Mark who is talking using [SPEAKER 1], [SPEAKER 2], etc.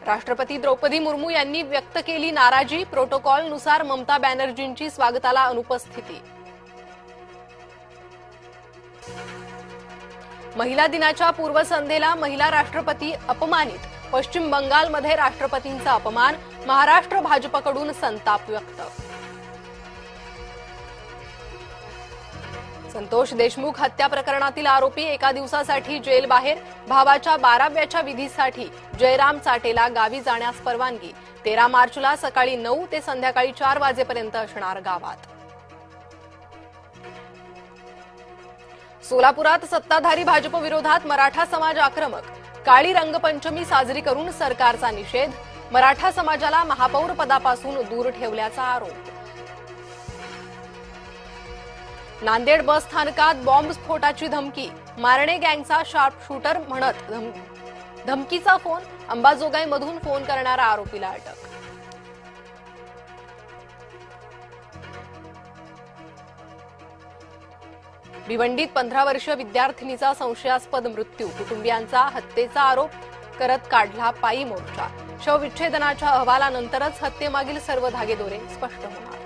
[SPEAKER 1] राष्ट्रपती द्रौपदी मुर्मू यांनी व्यक्त केली नाराजी. प्रोटोकॉलनुसार ममता बॅनर्जींची स्वागताला अनुपस्थिती. महिला दिनाच्या पूर्वसंध्येला महिला राष्ट्रपती अपमानित. पश्चिम बंगालमध्ये राष्ट्रपतींचा अपमान. महाराष्ट्र भाजपकडून संताप व्यक्त. संतोष देशमुख हत्या प्रकरणातील आरोपी एका दिवसासाठी जेल बाहेर. भावाच्या 12व्याच्या विधीसाठी जयराम चाटेला गावी जाण्यास परवानगी. 13 मार्चला सकाळी 9 ते संध्याकाळी 4 वाजेपर्यंत असणार गावात. सोलापुरात सत्ताधारी भाजप विरोधात मराठा समाज आक्रमक. काळी रंगपंचमी साजरी करून सरकारचा निषेध. मराठा समाजाला महापौर पदापासून दूर ठेवल्याचा आरोप. नांदेड बस स्थानकात बॉम्बस्फोटाची धमकी. मारणे गँगचा शार्प शूटर म्हणत धमकीचा फोन. अंबाजोगाईमधून फोन करणारा आरोपीला अटक. भिवंडीत 15 वर्षीय विद्यार्थिनीचा संशयास्पद मृत्यू. कुटुंबियांचा हत्येचा आरोप करत काढला पायी मोर्चा. शवविच्छेदनाच्या अहवालानंतरच हत्येमागील सर्व धागेदोरे स्पष्ट होणार.